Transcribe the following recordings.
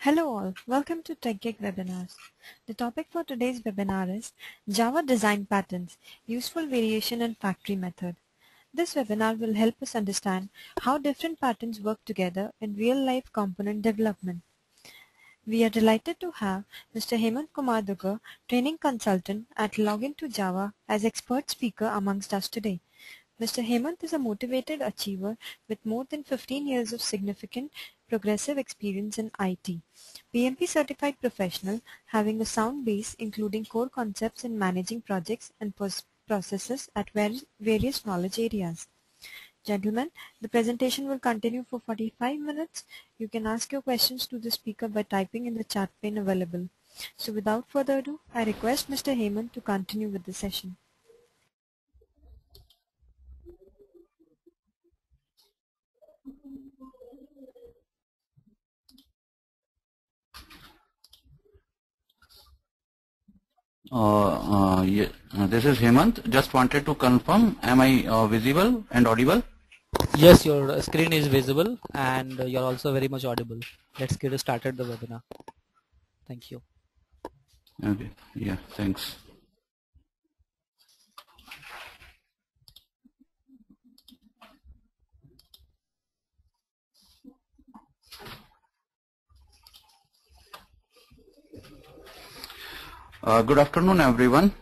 Hello all, welcome to TechGeek webinars. The topic for today's webinar is Java Design Patterns, Useful Variation and Factory Method. This webinar will help us understand how different patterns work together in real-life component development. We are delighted to have Mr. Hemant Kumar Dugar, Training Consultant at Login to Java, as expert speaker amongst us today. Mr. Hemant is a motivated achiever with more than 15 years of significant progressive experience in IT. PMP certified professional having a sound base including core concepts in managing projects and processes at various knowledge areas. Gentlemen, the presentation will continue for 45 minutes. You can ask your questions to the speaker by typing in the chat pane available. So without further ado, I request Mr. Hemant to continue with the session. This is Hemant. Just wanted to confirm, am I visible and audible? Yes, your screen is visible and you're also very much audible. Let's get started the webinar. Thank you. Okay, yeah, thanks. Good afternoon, everyone.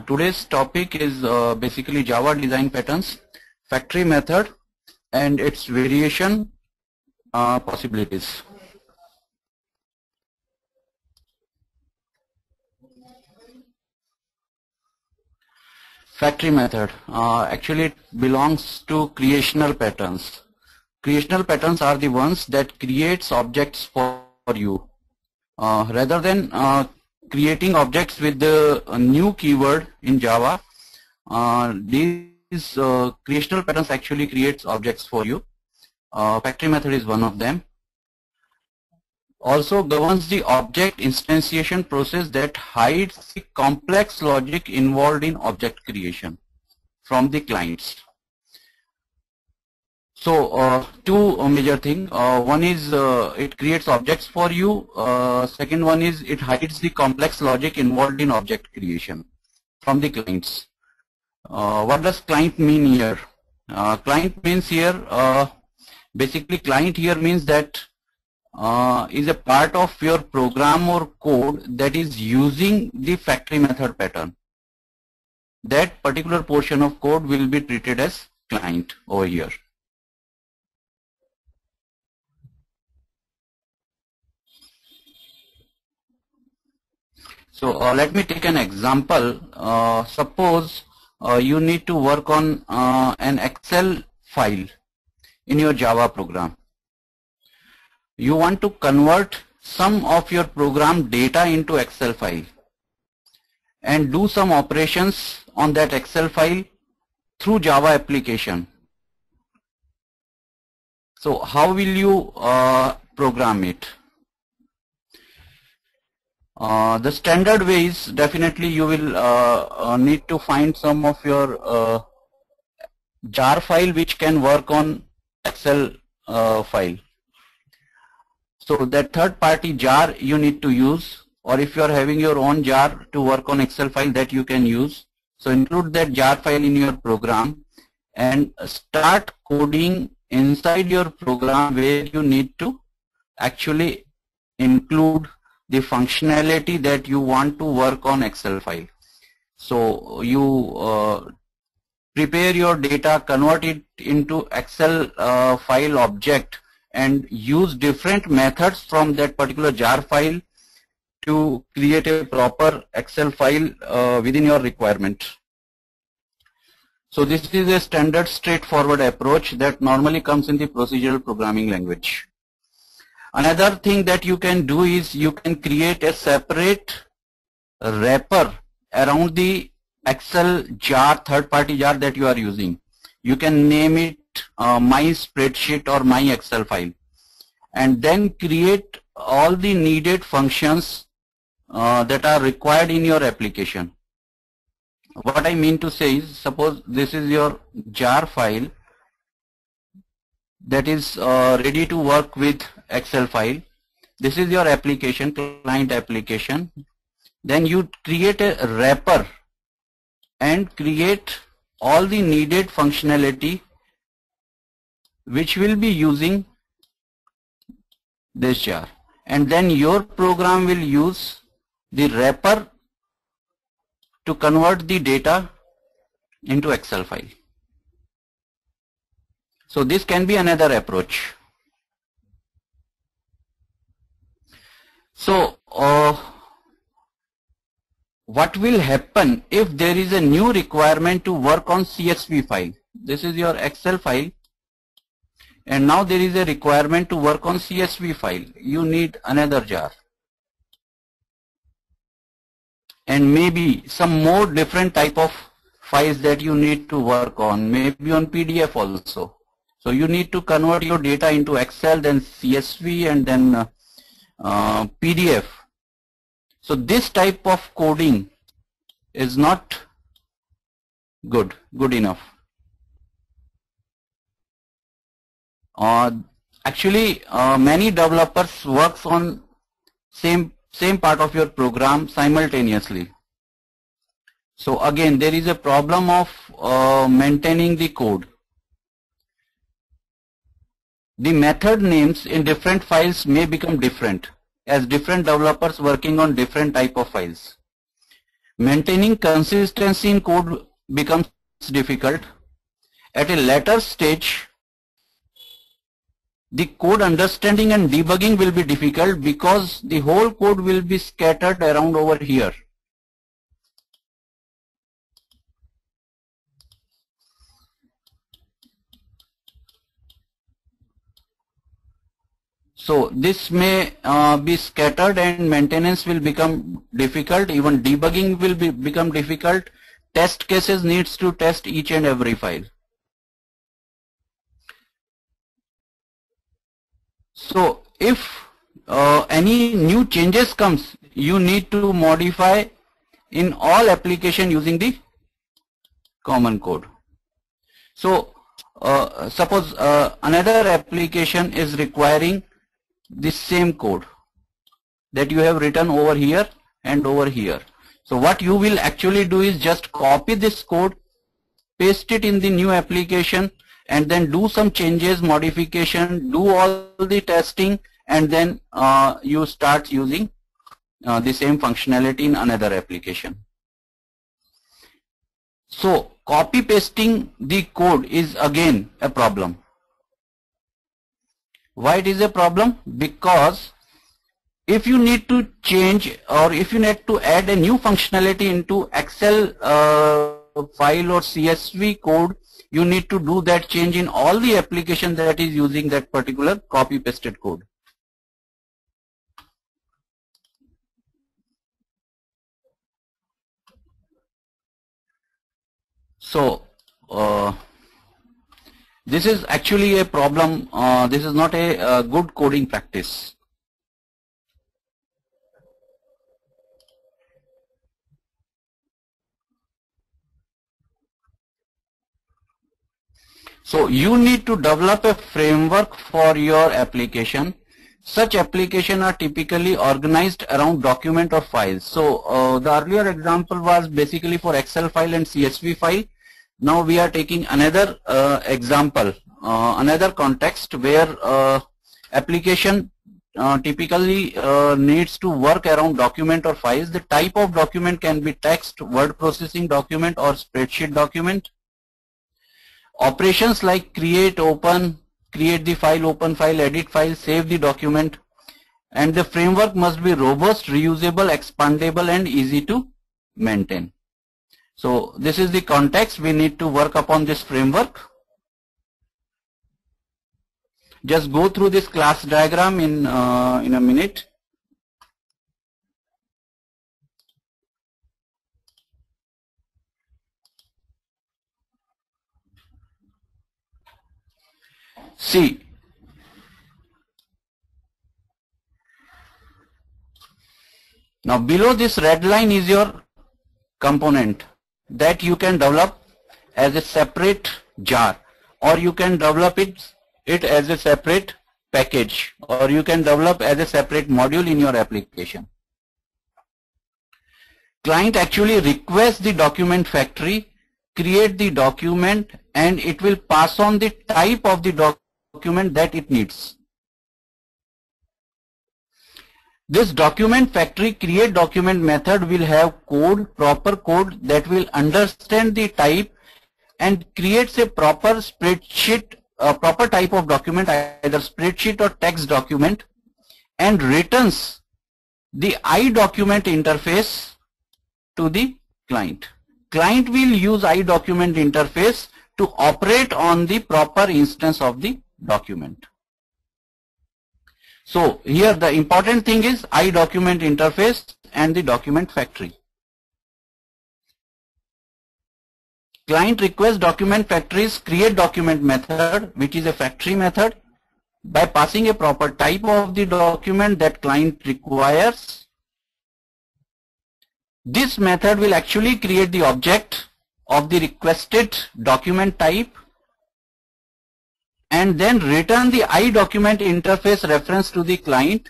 Today's topic is basically Java design patterns, factory method, and its variation possibilities. Factory method actually it belongs to creational patterns. Creational patterns are the ones that creates objects for you rather than creating objects with the new keyword in Java. These creational patterns actually creates objects for you. Factory method is one of them. Also governs the object instantiation process that hides the complex logic involved in object creation from the clients. So two major things. One is it creates objects for you. Second one is it hides the complex logic involved in object creation from the clients. What does client mean here? Client means here basically client here means that is a part of your program or code that is using the factory method pattern. That particular portion of code will be treated as client over here. So let me take an example. Suppose you need to work on an Excel file in your Java program. You want to convert some of your program data into Excel file and do some operations on that Excel file through Java application. So how will you program it? The standard way is definitely you will need to find some of your jar file which can work on Excel file. So that third party jar you need to use, or if you are having your own jar to work on Excel file, that you can use. So include that jar file in your program and start coding inside your program where you need to actually include the functionality that you want to work on Excel file. So you prepare your data, convert it into Excel file object and use different methods from that particular jar file to create a proper Excel file within your requirement. So this is a standard straightforward approach that normally comes in the procedural programming language. Another thing that you can do is you can create a separate wrapper around the Excel jar, third-party jar that you are using. You can name it my spreadsheet or my Excel file, and then create all the needed functions that are required in your application. What I mean to say is, suppose this is your jar file that is ready to work with Excel file. This is your application, client application. Then you create a wrapper and create all the needed functionality which will be using this jar, and then your program will use the wrapper to convert the data into Excel file. So this can be another approach. So what will happen if there is a new requirement to work on CSV file? This is your Excel file, and now there is a requirement to work on CSV file. You need another jar, and maybe some more different type of files that you need to work on, maybe on PDF also. So you need to convert your data into Excel, then CSV, and then PDF. So this type of coding is not good enough. Actually, many developers works on same part of your program simultaneously. So again, there is a problem of maintaining the code. The method names in different files may become different as different developers working on different type of files. Maintaining consistency in code becomes difficult. At a later stage, the code understanding and debugging will be difficult because the whole code will be scattered around over here. So this may be scattered and maintenance will become difficult, even debugging will become difficult. Test cases needs to test each and every file. So if any new changes comes, you need to modify in all application using the common code. So suppose another application is requiring this same code that you have written over here and over here. So what you will actually do is just copy this code, paste it in the new application, and then do some changes, modification, do all the testing, and then you start using the same functionality in another application. So copy pasting the code is again a problem. Why it is a problem? Because if you need to change or if you need to add a new functionality into Excel file or CSV code, you need to do that change in all the application that is using that particular copy pasted code. So this is actually a problem. This is not a good coding practice. So you need to develop a framework for your application. Such applications are typically organized around document or files. So the earlier example was basically for Excel file and CSV file. Now we are taking another example, another context where application typically needs to work around document or files. The type of document can be text, word processing document, or spreadsheet document. Operations like create, open, create the file, open file, edit file, save the document, and the framework must be robust, reusable, expandable, and easy to maintain. So this is the context. We need to work upon this framework. Just go through this class diagram in a minute. See, now below this red line is your component that you can develop as a separate jar, or you can develop it as a separate package, or you can develop as a separate module in your application. Client actually requests the document factory, create the document, and it will pass on the type of the document that it needs. This document factory create document method will have code, proper code that will understand the type and creates a proper spreadsheet, a proper type of document, either spreadsheet or text document, and returns the iDocument interface to the client. Client will use iDocument interface to operate on the proper instance of the document. So here the important thing is iDocument interface and the document factory. Client requests document factories create document method, which is a factory method, by passing a proper type of the document that client requires. This method will actually create the object of the requested document type and then return the iDocument interface reference to the client.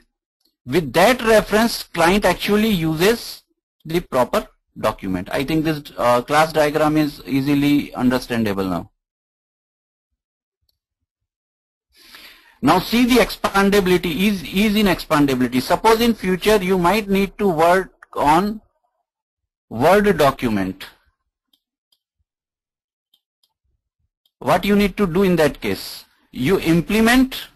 With that reference, client actually uses the proper document. I think this class diagram is easily understandable now. Now see the expandability, ease in expandability. Suppose in future you might need to work on Word document. What you need to do in that case? You implement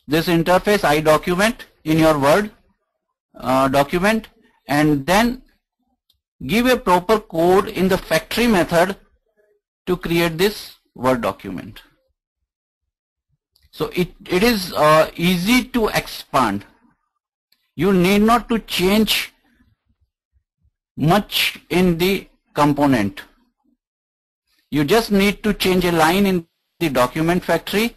this interface iDocument in your Word document and then give a proper code in the factory method to create this Word document. So it is easy to expand. You need not to change much in the component. You just need to change a line in the document factory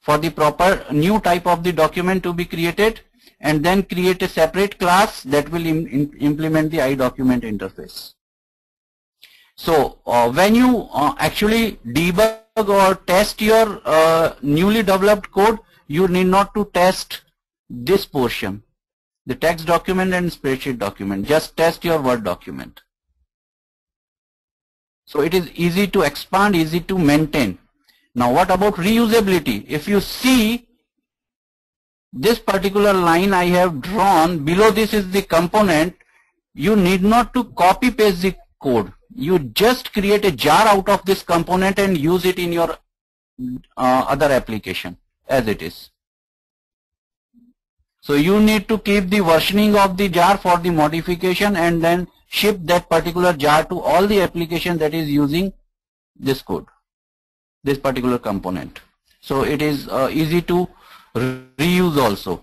for the proper new type of the document to be created, and then create a separate class that will implement the iDocument interface. So when you actually debug or test your newly developed code, you need not to test this portion, the text document and spreadsheet document. Just test your Word document. So it is easy to expand, easy to maintain. Now what about reusability? If you see this particular line I have drawn, below this is the component, you need not to copy paste the code. You just create a jar out of this component and use it in your other application as it is. So you need to keep the versioning of the jar for the modification and then ship that particular jar to all the application that is using this code, this particular component. So it is easy to reuse also.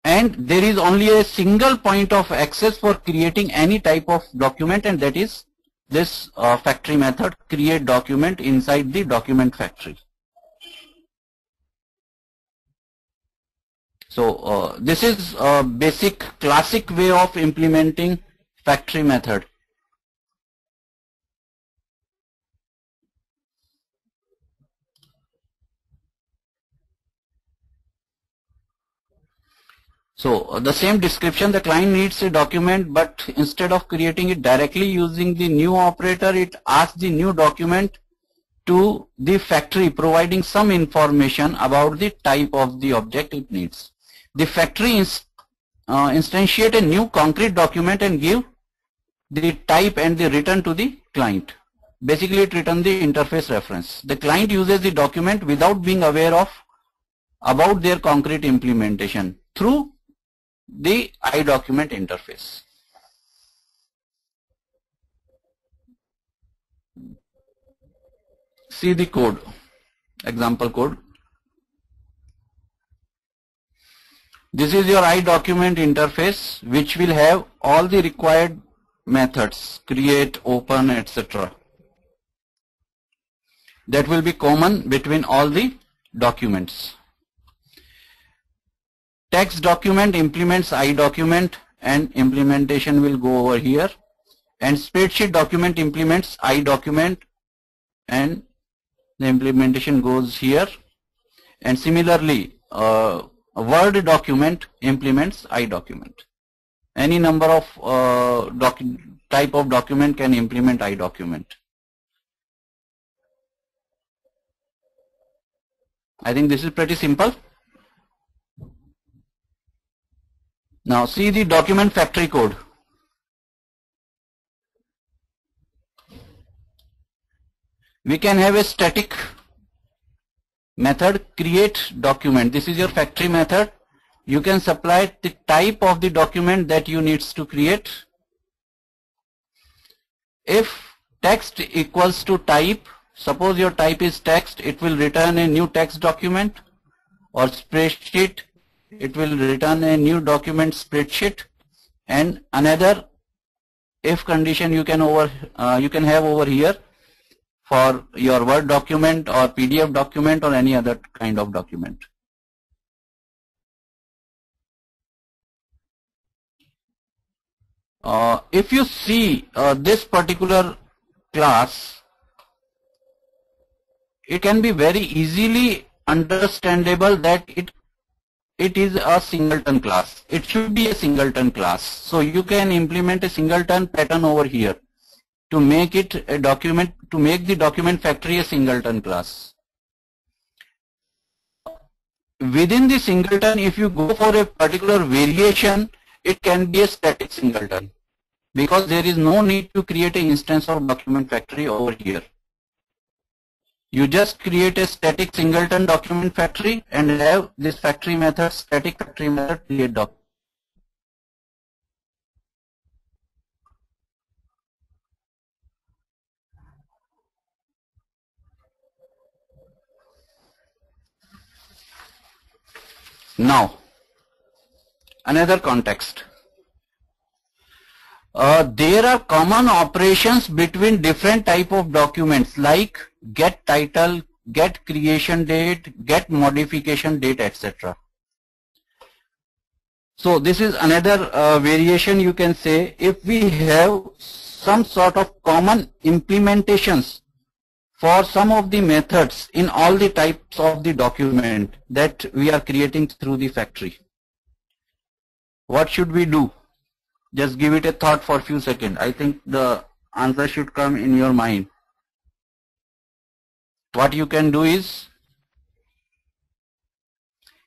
And there is only a single point of access for creating any type of document, and that is this factory method, create document inside the document factory. So this is a basic classic way of implementing factory method. So the same description, the client needs a document, but instead of creating it directly using the new operator, it asks the new document to the factory, providing some information about the type of the object it needs. The factory instantiate a new concrete document and give the type and the return to the client. Basically it returns the interface reference. The client uses the document without being aware of about their concrete implementation through the iDocument interface. See the code, example code. This is your iDocument interface, which will have all the required methods, create, open, etc. That will be common between all the documents. Text document implements iDocument and implementation will go over here, and spreadsheet document implements iDocument and the implementation goes here, and similarly a Word document implements iDocument. Any number of type of document can implement iDocument. I think this is pretty simple. Now see the document factory code. We can have a static method create document. This is your factory method. You can supply the type of the document that you needs to create. If text equals to type, suppose your type is text, it will return a new text document, or spreadsheet, it will return a new document spreadsheet, and another if condition you can have over here for your Word document or PDF document or any other kind of document. If you see this particular class, it can be very easily understandable that it is a singleton class. It should be a singleton class. So you can implement a singleton pattern over here to make it a document, to make the document factory a singleton class. Within the singleton, if you go for a particular variation, it can be a static singleton, because there is no need to create an instance of document factory over here. You just create a static singleton document factory and have this factory method, static factory method, create doc. Now, another context. There are common operations between different type of documents like get title, get creation date, get modification date, etc. So this is another variation you can say. If we have some sort of common implementations for some of the methods in all the types of the document that we are creating through the factory, what should we do? Just give it a thought for a few seconds. I think the answer should come in your mind. What you can do is,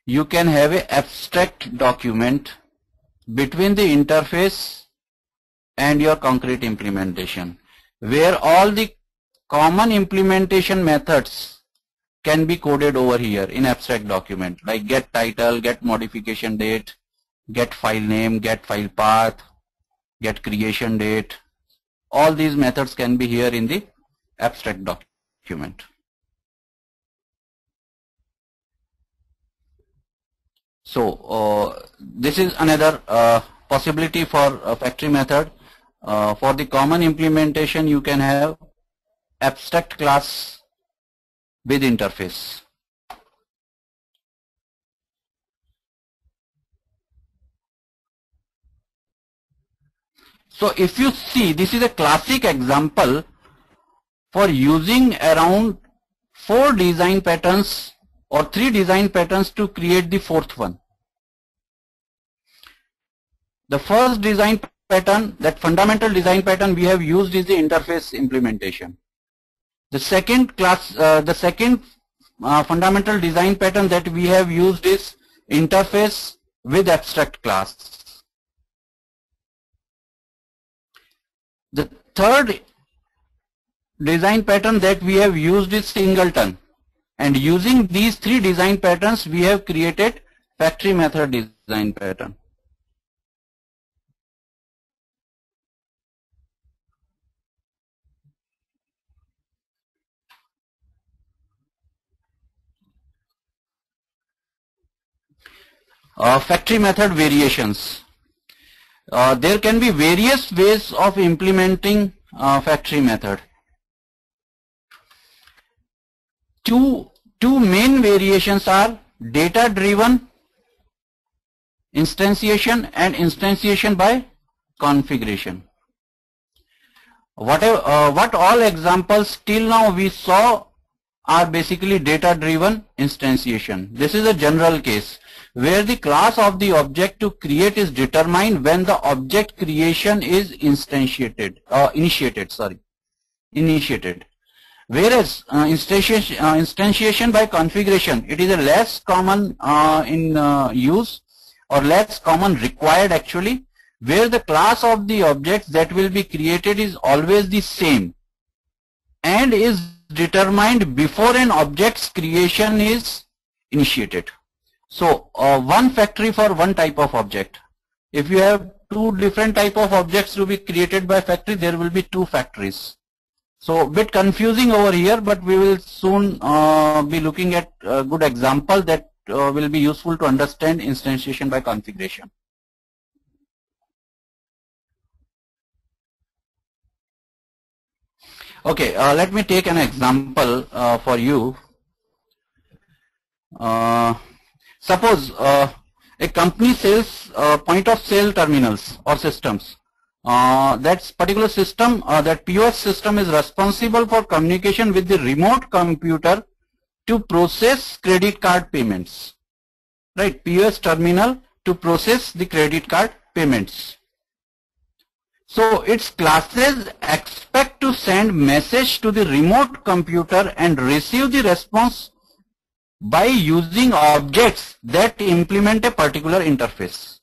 you can have an abstract document between the interface and your concrete implementation, where all the common implementation methods can be coded over here in abstract document, like get title, get modification date, get file name, get file path, get creation date. All these methods can be here in the abstract document. So this is another possibility for a factory method. For the common implementation, you can have abstract class with interface. So if you see, this is a classic example for using around 4 design patterns or 3 design patterns to create the 4th one. The first design pattern, that fundamental design pattern we have used, is the interface implementation. The second fundamental design pattern that we have used is interface with abstract class. The third design pattern that we have used is singleton, and using these 3 design patterns we have created factory method design pattern. Factory method variations. There can be various ways of implementing factory method. Two main variations are data driven instantiation and instantiation by configuration. What all examples till now we saw are basically data-driven instantiation. This is a general case where the class of the object to create is determined when the object creation is initiated. Whereas instantiation by configuration, it is a less common in use, or less common required actually, where the class of the objects that will be created is always the same and is determined before an object's creation is initiated. So one factory for one type of object. If you have two different type of objects to be created by factory, there will be two factories. So a bit confusing over here, but we will soon be looking at a good example that will be useful to understand instantiation by configuration. Okay, let me take an example for you. Suppose a company sells point of sale terminals or systems. That particular system, that POS system is responsible for communication with the remote computer to process credit card payments. Right, POS terminal to process the credit card payments. So its classes expect to send message to the remote computer and receive the response by using objects that implement a particular interface.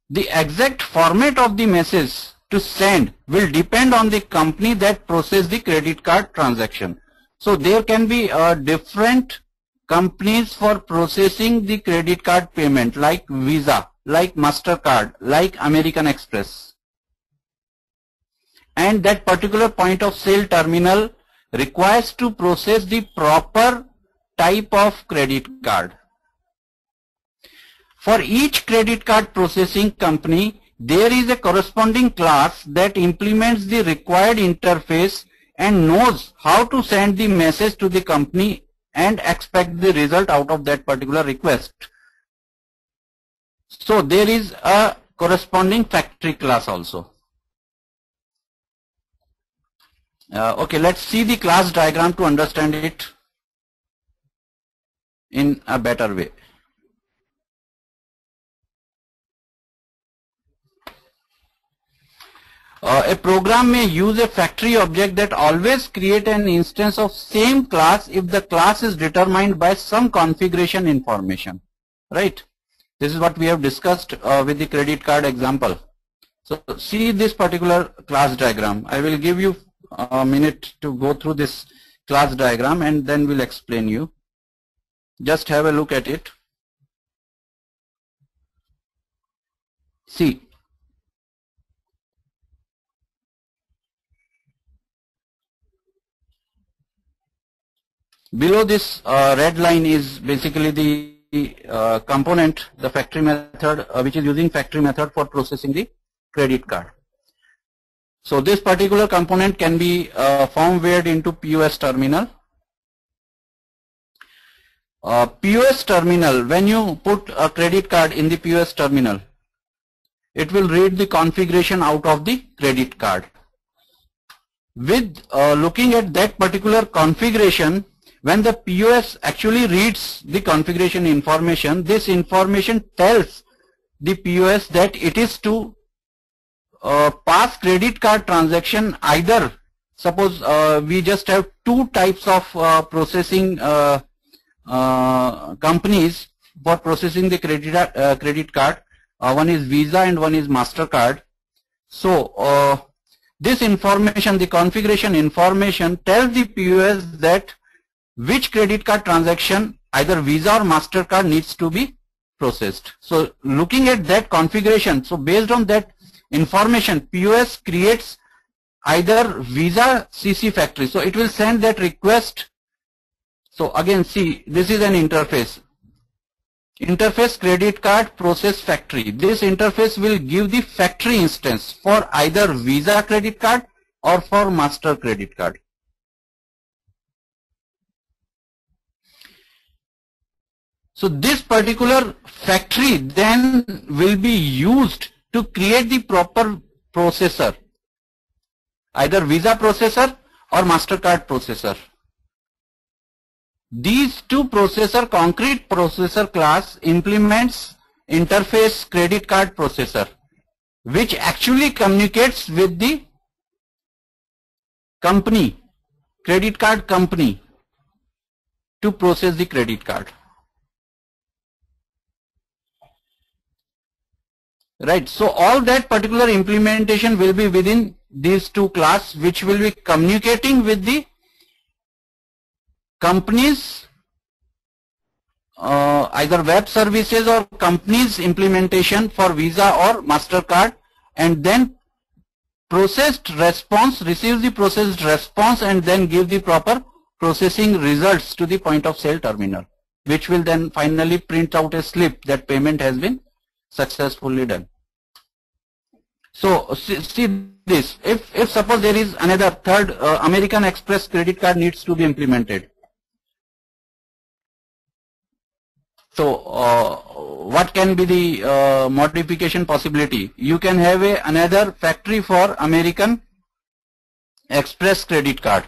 The exact format of the message to send will depend on the company that processes the credit card transaction. So there can be different companies for processing the credit card payment, like Visa, like MasterCard, like American Express. And that particular point of sale terminal requires to process the proper type of credit card. For each credit card processing company, there is a corresponding class that implements the required interface and knows how to send the message to the company and expect the result out of that particular request. So there is a corresponding factory class also. Okay, let's see the class diagram to understand it in a better way. A program may use a factory object that always create an instance of same class if the class is determined by some configuration information. Right? This is what we have discussed with the credit card example. So see this particular class diagram. I will give you a minute to go through this class diagram and then we'll explain you. Just have a look at it. See. Below this red line is basically the component, the factory method, which is using factory method for processing the credit card. So this particular component can be firmwared into POS terminal. POS terminal, when you put a credit card in the POS terminal, it will read the configuration out of the credit card. With looking at that particular configuration, when the POS actually reads the configuration information, this information tells the POS that it is to pass credit card transaction. Either suppose we just have two types of processing companies for processing the credit card. One is Visa and one is MasterCard. So this information, the configuration information, tells the POS that which credit card transaction, either Visa or MasterCard, needs to be processed. So looking at that configuration, so based on that information, POS creates either Visa CC factory. So it will send that request. So again, see, this is an interface. Interface credit card process factory. This interface will give the factory instance for either Visa credit card or for Master credit card. So this particular factory then will be used to create the proper processor, either Visa processor or MasterCard processor. These two processor, concrete processor class implements interface credit card processor, which actually communicates with the company, credit card company, to process the credit card. Right, so all that particular implementation will be within these two class, which will be communicating with the companies, either web services or companies implementation for Visa or MasterCard, and then processed response, receives the processed response and then give the proper processing results to the point of sale terminal, which will then finally print out a slip that payment has been successfully done. So see this, if suppose there is another third American Express credit card needs to be implemented. So what can be the modification possibility? You can have another factory for American Express credit card,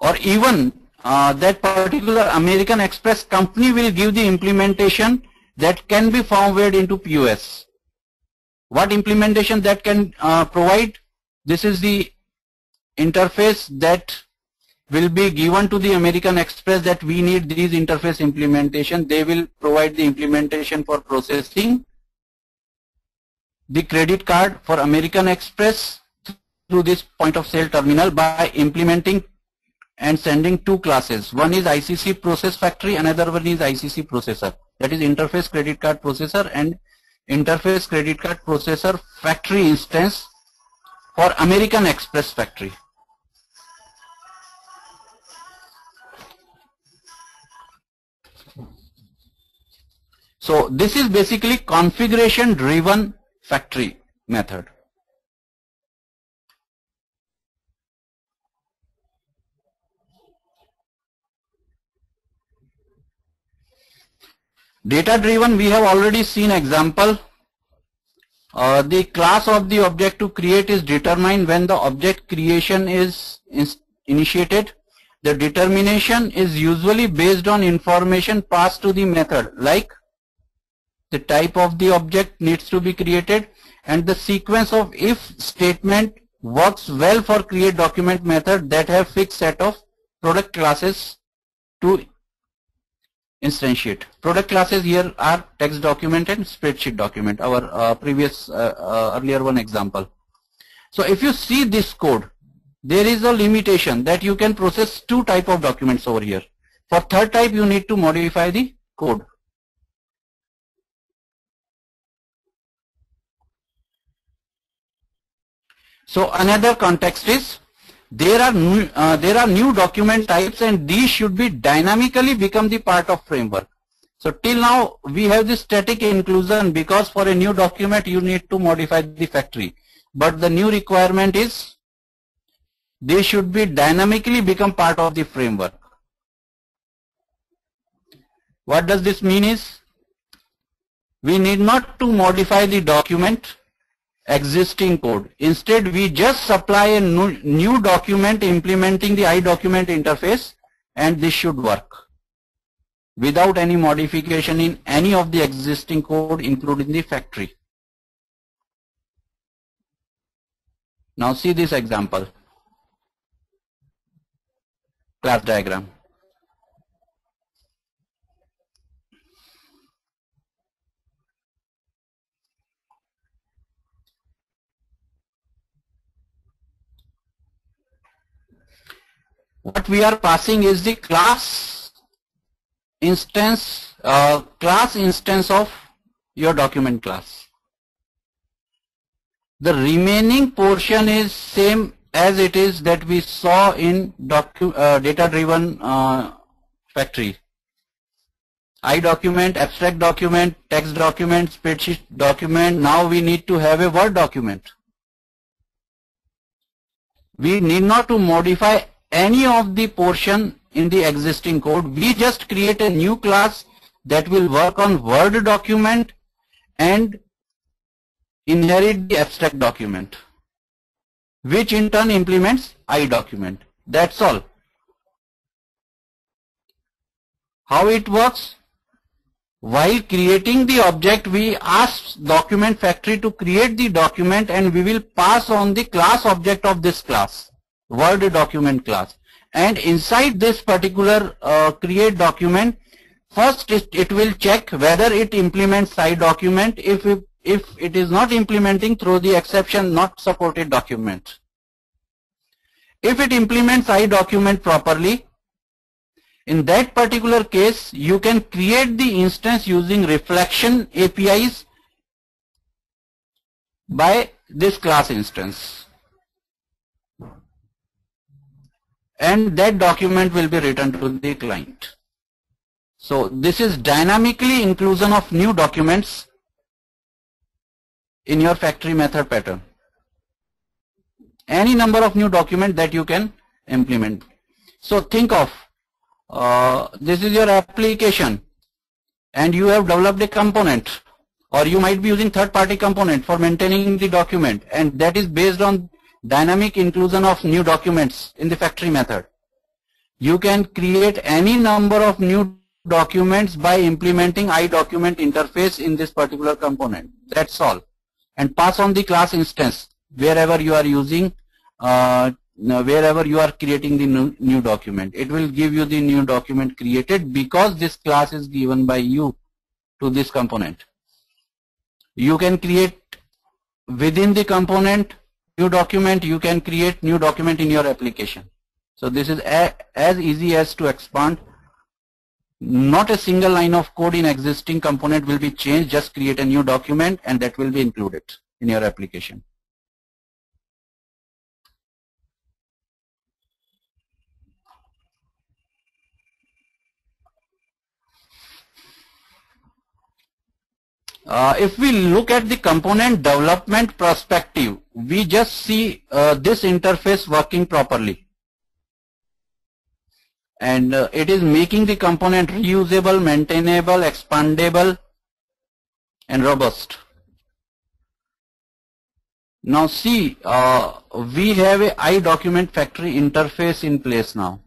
or even that particular American Express company will give the implementation that can be firmware into POS. What implementation that can provide? This is the interface that will be given to the American Express that we need these interface implementation. They will provide the implementation for processing the credit card for American Express through this point of sale terminal by implementing and sending two classes. One is ICC process factory, another one is ICC processor. That is interface credit card processor and interface credit card processor factory instance for American Express factory. So this is basically configuration driven factory method. Data driven, we have already seen example. The class of the object to create is determined when the object creation is initiated. The determination is usually based on information passed to the method, like the type of the object needs to be created, and the sequence of if statement works well for create document method that have fixed set of product classes to instantiate. Product classes here are text document and spreadsheet document, our previous earlier one example. So if you see this code, there is a limitation that you can process two type of documents over here. For third type you need to modify the code. So another context is there are new document types and these should be dynamically become the part of framework. So till now we have this static inclusion because for a new document you need to modify the factory, but the new requirement is they should be dynamically become part of the framework. What does this mean is we need not to modify the document existing code. Instead we just supply a new document implementing the iDocument interface and this should work without any modification in any of the existing code including the factory. Now see this example, class diagram. What we are passing is the class instance of your document class. The remaining portion is same as it is that we saw in data driven factory. iDocument, abstract document, text document, spreadsheet document. Now we need to have a Word document. We need not to modify any of the portion in the existing code. We just create a new class that will work on Word document and inherit the abstract document. which in turn implements iDocument. That's all. How it works? While creating the object, we ask document factory to create the document, and we will pass on the class object of this class, Word document class. And inside this particular create document, first it will check whether it implements iDocument. If it is not implementing, throw the exception not supported document. If it implements iDocument properly, in that particular case, you can create the instance using reflection APIs by this class instance. And that document will be returned to the client. So this is dynamically inclusion of new documents in your factory method pattern. Any number of new documents that you can implement. So think of this is your application and you have developed a component, or you might be using third-party component for maintaining the document, and that is based on dynamic inclusion of new documents in the factory method. You can create any number of new documents by implementing iDocument interface in this particular component. That's all. And pass on the class instance wherever you are using, wherever you are creating the new document. It will give you the new document created because this class is given by you to this component. You can create within the component new document. You can create new document in your application. So this is as easy as to expand. Not a single line of code in existing component will be changed. Just create a new document and that will be included in your application. If we look at the component development perspective, we just see this interface working properly. And it is making the component reusable, maintainable, expandable, and robust. Now see, we have a iDocument factory interface in place now.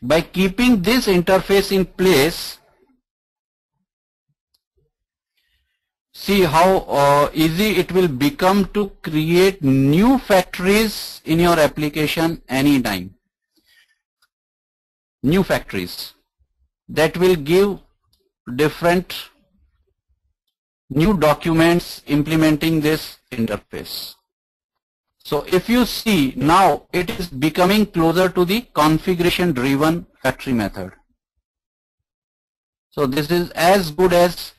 By keeping this interface in place, see how easy it will become to create new factories in your application anytime. New factories that will give different new documents implementing this interface. So if you see now, it is becoming closer to the configuration driven factory method. So this is as good as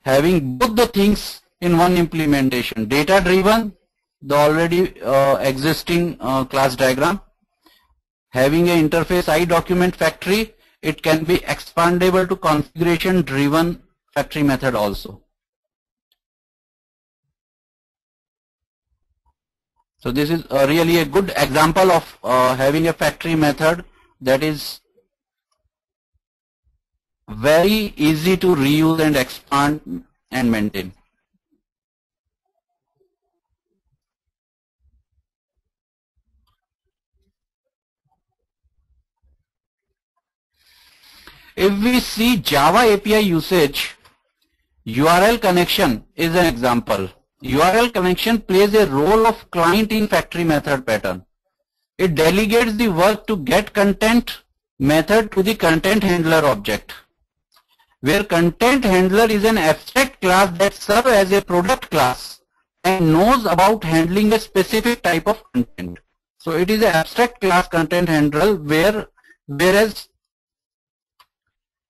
having both the things in one implementation. Data driven, the already existing class diagram. Having an interface iDocument factory, it can be expandable to configuration driven factory method also. So this is really a good example of having a factory method that is very easy to reuse and expand and maintain. If we see Java API usage, URL connection is an example. URL connection plays a role of client in factory method pattern. It delegates the work to get content method to the content handler object, where content handler is an abstract class that serves as a product class and knows about handling a specific type of content. So it is an abstract class content handler, whereas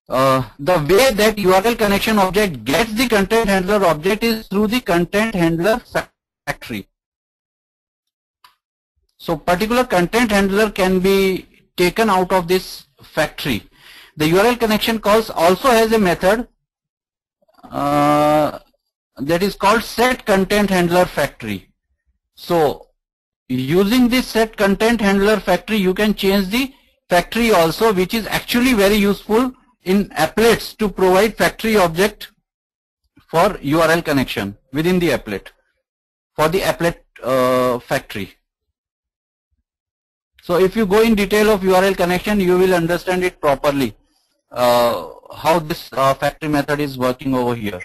the way that URL connection object gets the content handler object is through the content handler factory. So particular content handler can be taken out of this factory. The URL connection calls also has a method that is called set content handler factory. So using this set content handler factory, you can change the factory also, which is actually very useful in applets to provide factory object for URL connection within the applet. for the applet factory. So if you go in detail of URL connection, you will understand it properly, how this factory method is working over here.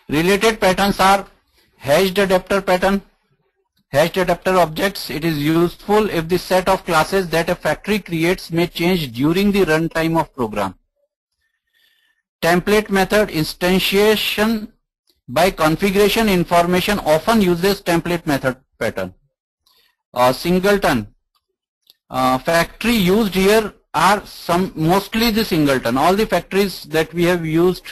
Related patterns are hashed adapter pattern. Hashed adapter objects, it is useful if the set of classes that a factory creates may change during the runtime of program. Template method instantiation by configuration information often uses template method pattern. Singleton. Factory used here are mostly the singleton. All the factories that we have used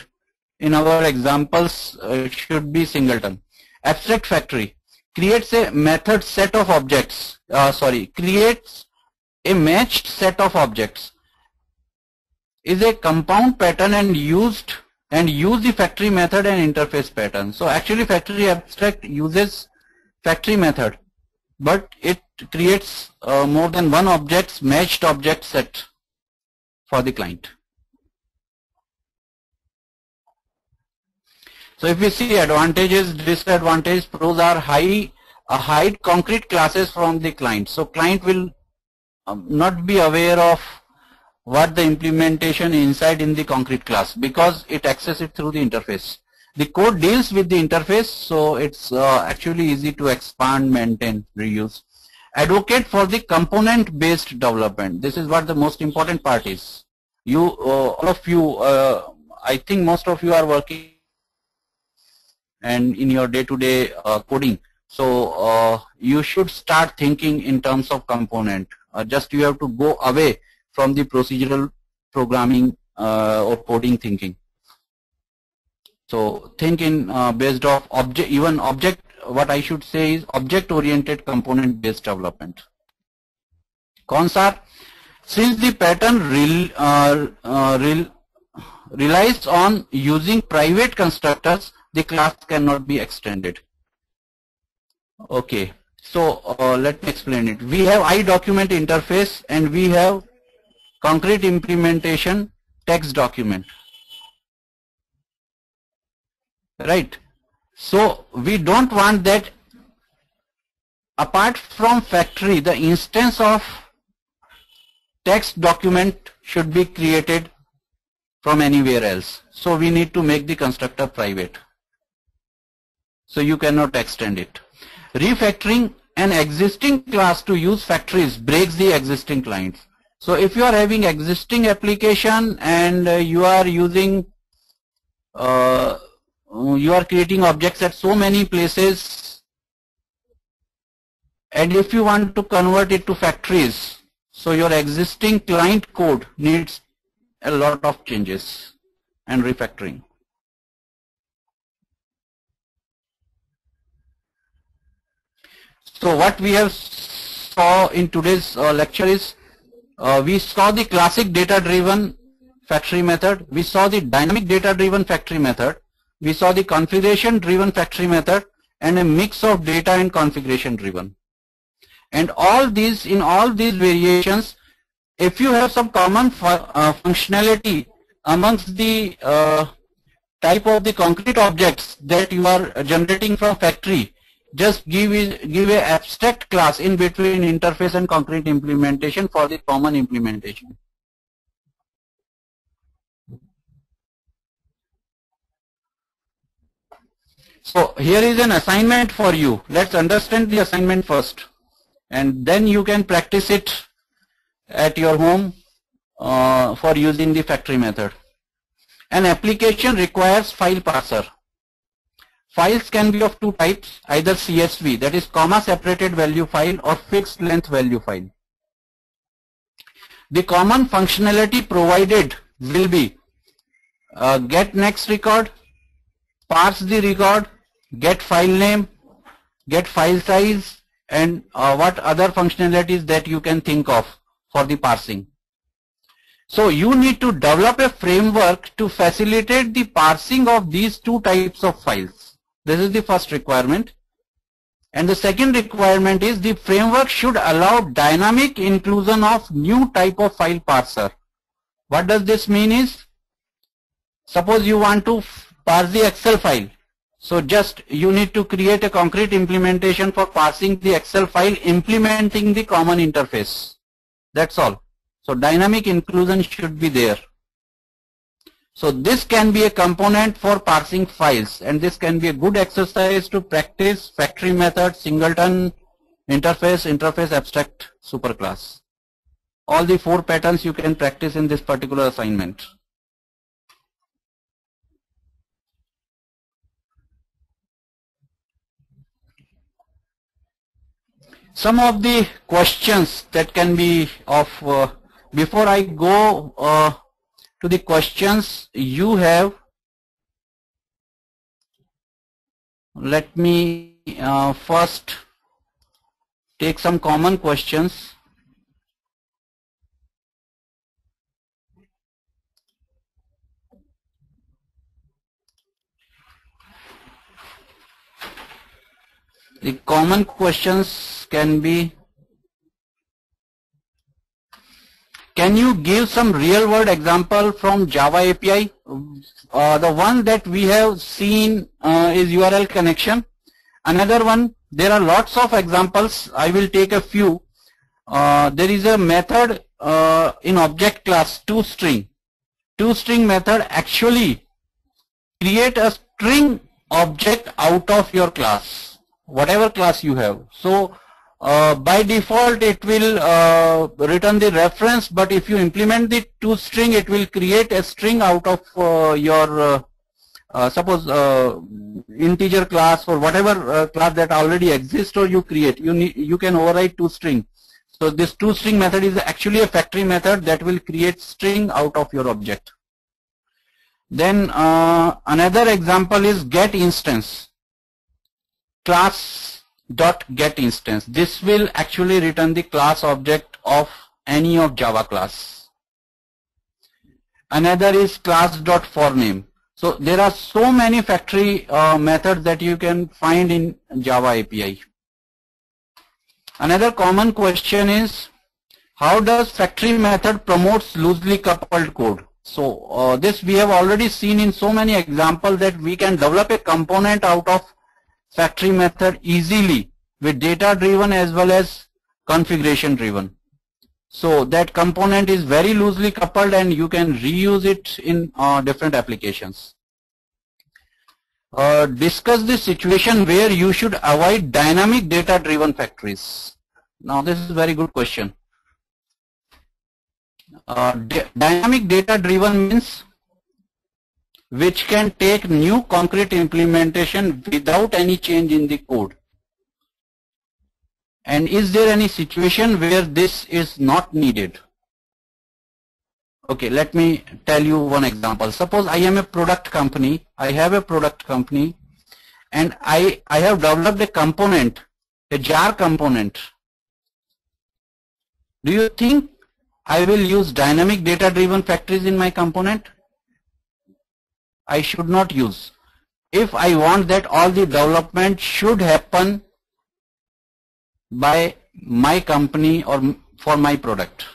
in our examples should be singleton. Abstract factory creates a method set of objects. Creates a matched set of objects. Is a compound pattern and use the factory method and interface pattern. So actually factory abstract uses factory method, but it creates more than one matched object set for the client. So if we see advantages, disadvantages, pros are hide concrete classes from the client. So client will not be aware of what the implementation inside in the concrete class because it accesses it through the interface. The code deals with the interface, so it's actually easy to expand, maintain, reuse. Advocate for the component-based development. This is what the most important part is. All of you, I think most of you are working and in your day-to-day coding. So you should start thinking in terms of component. Just you have to go away from the procedural programming or coding thinking. So think in based off what I should say is object-oriented component-based development. Cons are, since the pattern relies on using private constructors, the class cannot be extended. Okay, so let me explain it. We have iDocument interface and we have concrete implementation text document. Right. So we don't want that apart from factory, the instance of text document should be created from anywhere else. So we need to make the constructor private. So you cannot extend it. Refactoring an existing class to use factories breaks the existing clients. So if you are having existing application and you are using, you are creating objects at so many places, and if you want to convert it to factories, so your existing client code needs a lot of changes and refactoring. So what we have saw in today's lecture is we saw the classic data-driven factory method, we saw the dynamic data-driven factory method, we saw the configuration-driven factory method, and a mix of data and configuration-driven. And in all these variations, if you have some common functionality amongst the type of the concrete objects that you are generating from factory, just give a abstract class in between interface and concrete implementation for the common implementation. So here is an assignment for you. Let's understand the assignment first, and then you can practice it at your home for using the factory method. An application requires file parser. Files can be of two types, either CSV, that is comma separated value file, or fixed length value file. The common functionality provided will be get next record, parse the record, get file name, get file size, and what other functionalities that you can think of for the parsing. So you need to develop a framework to facilitate the parsing of these two types of files. This is the first requirement. And the second requirement is the framework should allow dynamic inclusion of new type of file parser. What does this mean is, Suppose you want to parse the Excel file. So just you need to create a concrete implementation for parsing the Excel file, implementing the common interface. That's all. So dynamic inclusion should be there. So this can be a component for parsing files, and this can be a good exercise to practice factory method, singleton, interface abstract superclass. All the 4 patterns you can practice in this particular assignment. Some of the questions that can be of, before I go to the questions you have, let me first take some common questions. The common questions can be, can you give some real world example from Java API? The one that we have seen is URL connection. Another one, there are lots of examples. I will take a few. There is a method in object class toString. toString method actually create a string object out of your class, whatever class you have. So by default it will return the reference, but if you implement the toString, it will create a string out of your suppose integer class or whatever class that already exists or you create. You can override toString. So this toString method is actually a factory method that will create string out of your object. Then another example is getInstance. Class.getInstance. This will actually return the class object of any of Java class. Another is class.forName. So there are so many factory methods that you can find in Java API. Another common question is, how does factory method promotes loosely coupled code? So this we have already seen in so many examples that we can develop a component out of factory method easily with data driven as well as configuration driven. So that component is very loosely coupled and you can reuse it in different applications. Discuss the situation where you should avoid dynamic data driven factories. Now this is a very good question. Dynamic data driven means which can take new concrete implementation without any change in the code. And is there any situation where this is not needed? Okay, let me tell you one example. Suppose I am a product company, I have a product company, and I have developed a component, a jar component. Do you think I will use dynamic data driven factories in my component? I should not use. If I want that all the development should happen by my company or for my product.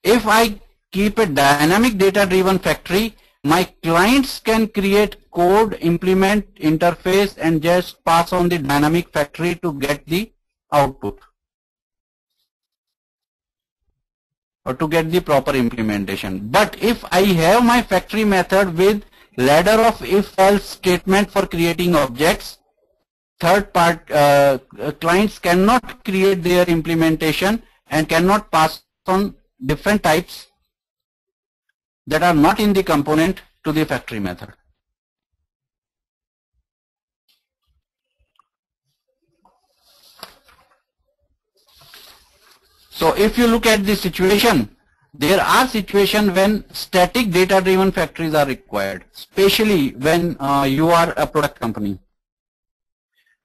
If I keep a dynamic data driven factory, my clients can create code, implement interface and just pass on the dynamic factory to get the output or to get the proper implementation. But if I have my factory method with ladder of if-else statement for creating objects, third part clients cannot create their implementation and cannot pass on different types that are not in the component to the factory method. So if you look at the situation, there are situations when static data driven factories are required, especially when you are a product company.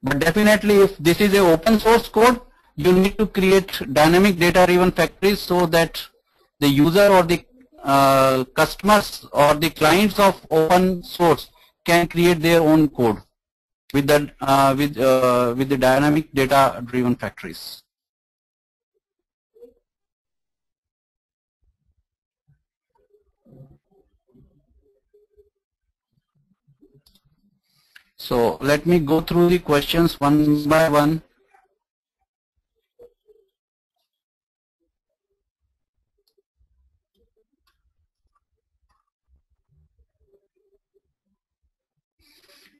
But definitely if this is an open source code, you need to create dynamic data driven factories so that the user or the customers or the clients of open source can create their own code with the dynamic data driven factories. So let me go through the questions one by one.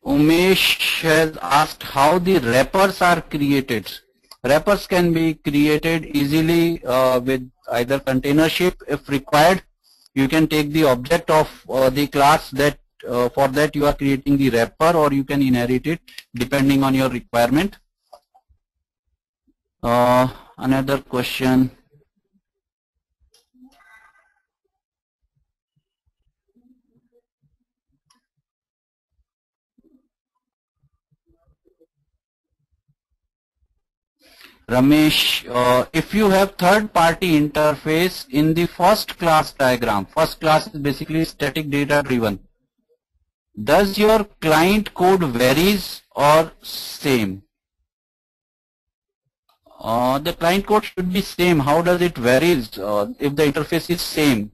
Umesh has asked how the wrappers are created. Wrappers can be created easily with either containership if required. You can take the object of the class that for that you are creating the wrapper, or you can inherit it depending on your requirement. Another question. Ramesh, if you have third-party interface in the first class diagram, first class is basically static data driven. Does your client code varies or same? The client code should be same. How does it varies if the interface is same?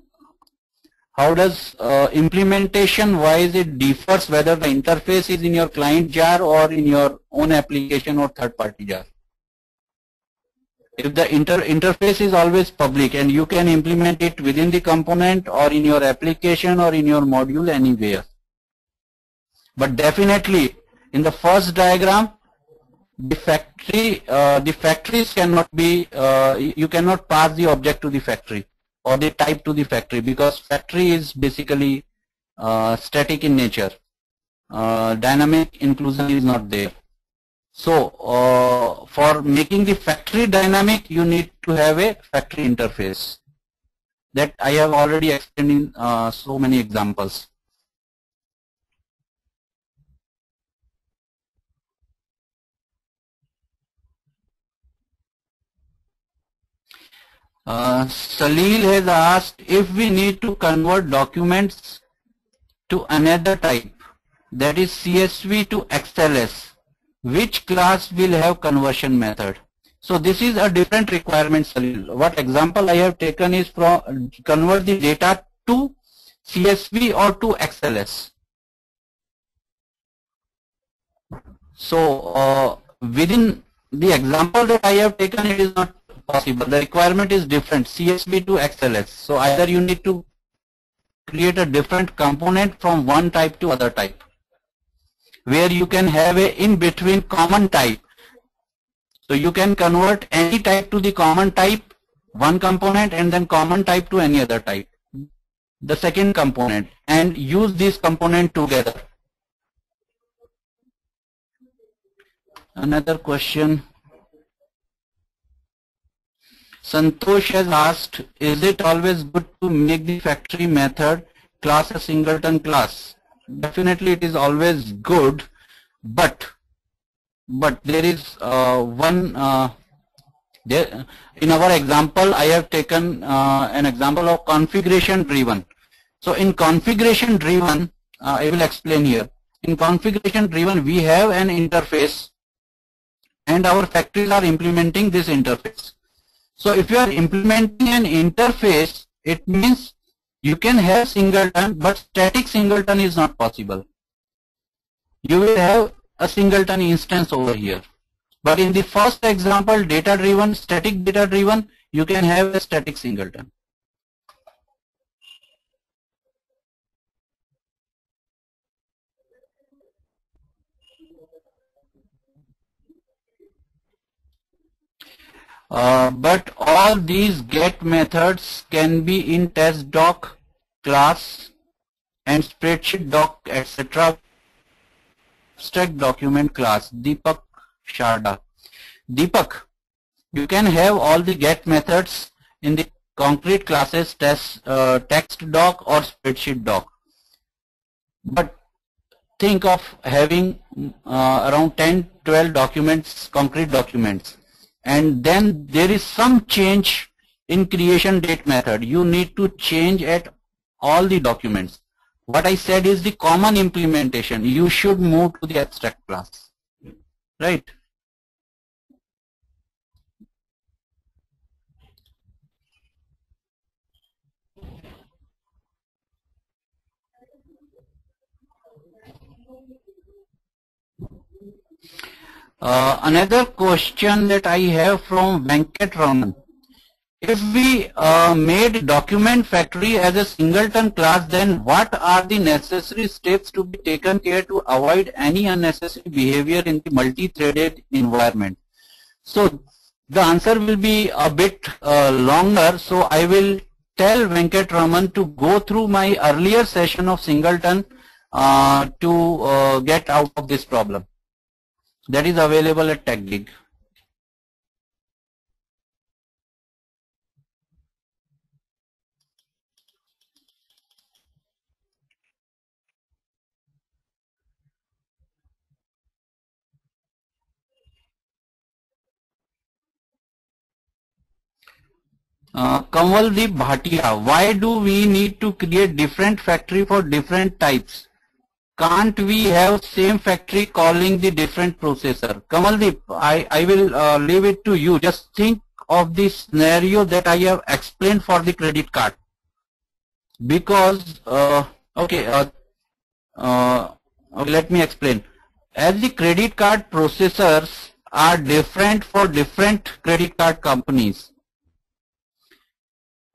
How does implementation wise it differs whether the interface is in your client jar or in your own application or third-party jar? If the interface is always public and you can implement it within the component or in your application or in your module anywhere. But definitely in the first diagram, the factories cannot be, you cannot pass the object to the factory or the type to the factory, because factory is basically static in nature. Dynamic inclusion is not there. So for making the factory dynamic, you need to have a factory interface. That I have already explained in so many examples. Salil has asked if we need to convert documents to another type, that is CSV to XLS, which class will have conversion method? So this is a different requirement, Salil. What example I have taken is from convert the data to CSV or to XLS. So within the example that I have taken, it is not possible. The requirement is different, CSV to XLS. So either you need to create a different component from one type to other type, where you can have a in-between common type. So you can convert any type to the common type, one component, and then common type to any other type, the second component, and use this component together. Another question. Santosh has asked, is it always good to make the factory method class a singleton class? Definitely it is always good, but there is one there in our example. I have taken an example of configuration driven. So in configuration driven, I will explain here. In configuration driven, we have an interface and our factories are implementing this interface. So if you are implementing an interface, it means you can have singleton, but static singleton is not possible. You will have a singleton instance over here. But in the first example, data driven, static data driven, you can have a static singleton. But all these get methods can be in test doc, class, and spreadsheet doc, etc. Abstract document class. Deepak Sharda. Deepak, you can have all the get methods in the concrete classes text doc or spreadsheet doc. But think of having around 10-12 documents, concrete documents, and then there is some change in creation date method. You need to change at all the documents. What I said is the common implementation. You should move to the abstract class, right? Another question that I have from Venkat Raman. If we made document factory as a singleton class, then what are the necessary steps to be taken care to avoid any unnecessary behavior in the multi-threaded environment? So the answer will be a bit longer. So I will tell Venkat Raman to go through my earlier session of singleton to get out of this problem. That is available at TechGig. Kamaldeep Bhatia, why do we need to create different factory for different types? Can't we have same factory calling the different processor? Kamaldeep, I will leave it to you. Just think of the scenario that I have explained for the credit card. Because, okay, let me explain. As the credit card processors are different for different credit card companies,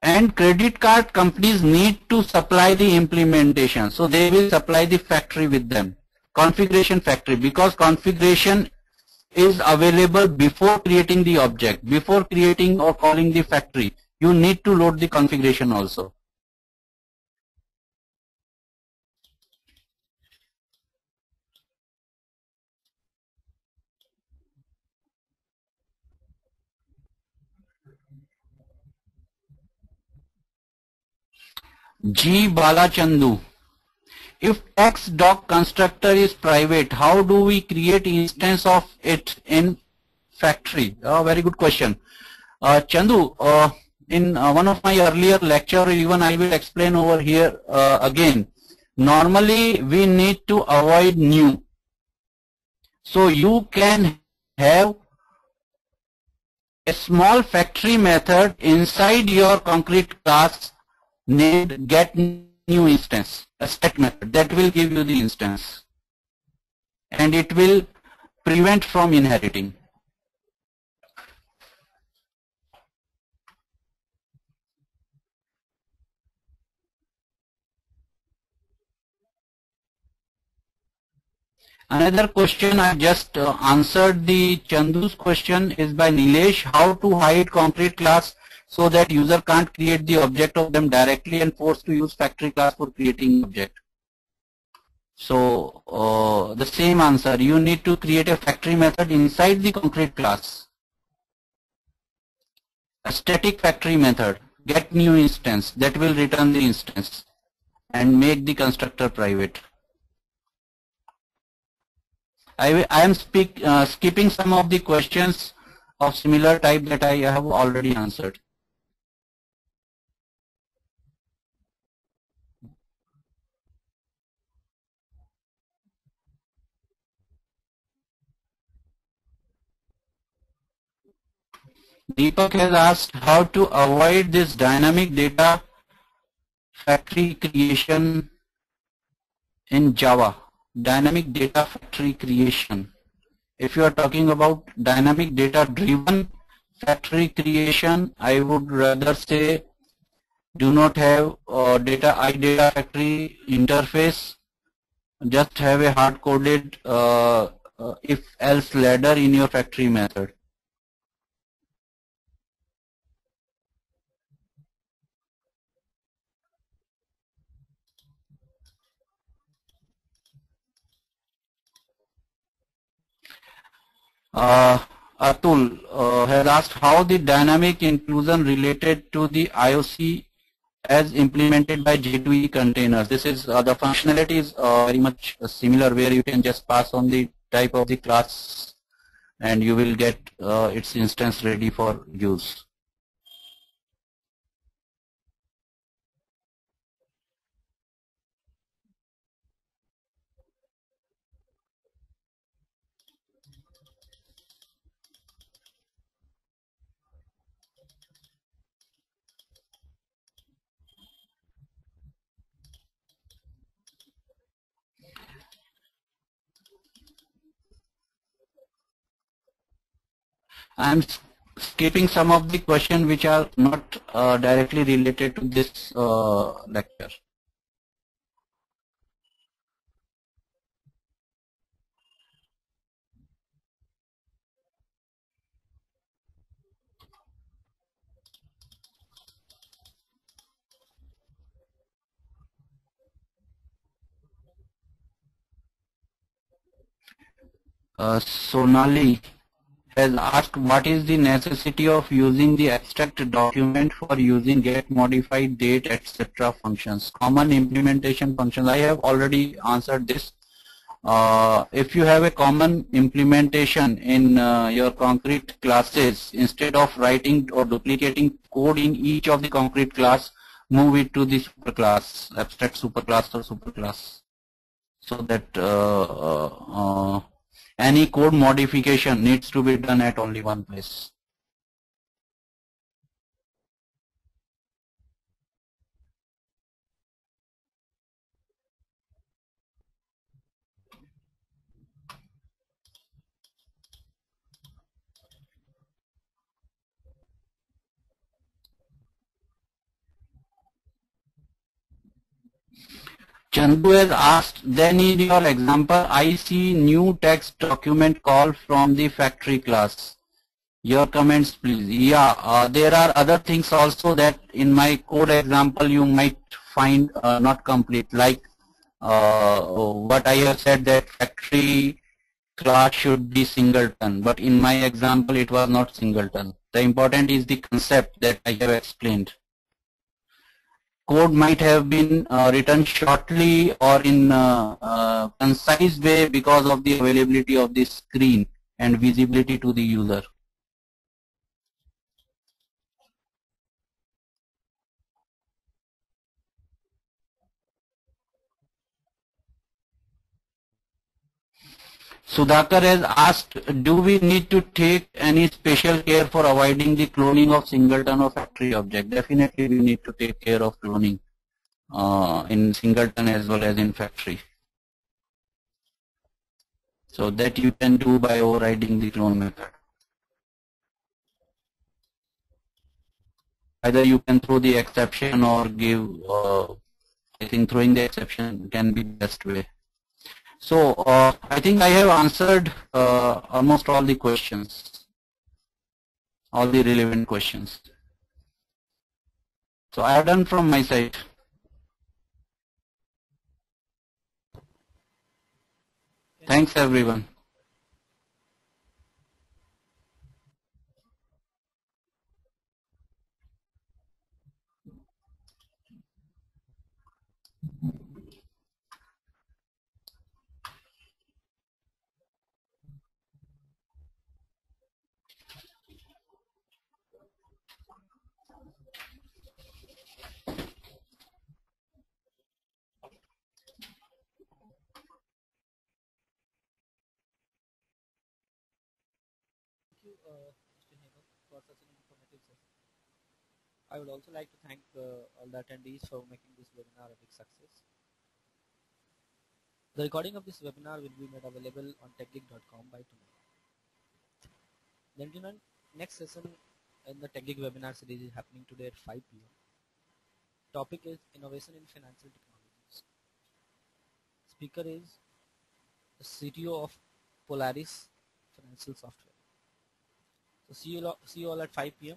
and credit card companies need to supply the implementation, so they will supply the factory with them, configuration factory, because configuration is available before creating the object. Before creating or calling the factory, you need to load the configuration also. G. Balachandu, if text-doc constructor is private, how do we create instance of it in factory? Very good question. Chandu, in one of my earlier lecture, even I will explain over here again. Normally, we need to avoid new. So you can have a small factory method inside your concrete class named get new instance, a stat method that will give you the instance, and it will prevent from inheriting. Another question I just answered the Chandu's question is by Nilesh, how to hide concrete class so that user can't create the object of them directly and forced to use factory class for creating object. So the same answer, you need to create a factory method inside the concrete class. A static factory method, get new instance, that will return the instance and make the constructor private. I am skipping some of the questions of similar type that I have already answered. Deepak has asked how to avoid this dynamic data factory creation in Java. Dynamic data factory creation. If you are talking about dynamic data driven factory creation, I would rather say do not have data factory interface. Just have a hard coded if else ladder in your factory method. Atul has asked how the dynamic inclusion related to the IOC as implemented by J2E containers. This is the functionality is very much similar, where you can just pass on the type of the class and you will get its instance ready for use. I'm skipping some of the questions which are not directly related to this lecture. Sonali has asked what is the necessity of using the abstract document for using get modified date etc. functions. Common implementation functions. I have already answered this. If you have a common implementation in your concrete classes, instead of writing or duplicating code in each of the concrete class, move it to the superclass, abstract superclass or superclass, so that any code modification needs to be done at only one place. Chandu has asked, then in your example, I see new text document call from the factory class. Your comments, please. Yeah, there are other things also that in my code example you might find not complete, like what I have said that factory class should be singleton, but in my example it was not singleton. The important is the concept that I have explained. Code might have been written shortly or in concise way because of the availability of the screen and visibility to the user. Sudhakar has asked, do we need to take any special care for avoiding the cloning of singleton or factory object? Definitely we need to take care of cloning in singleton as well as in factory. So that you can do by overriding the clone method. Either you can throw the exception or give, I think throwing the exception can be the best way. So I think I have answered almost all the questions, all the relevant questions. So I have done from my side. Thanks everyone. Thank you, Mr. Hemant, for such an informative session. I would also like to thank all the attendees for making this webinar a big success. The recording of this webinar will be made available on techgeek.com by tomorrow. Then next session in the TechGeek webinar series is happening today at 5 p.m. Topic is Innovation in Financial Technologies. Speaker is the CTO of Polaris Financial Software. So see you all at 5 p.m.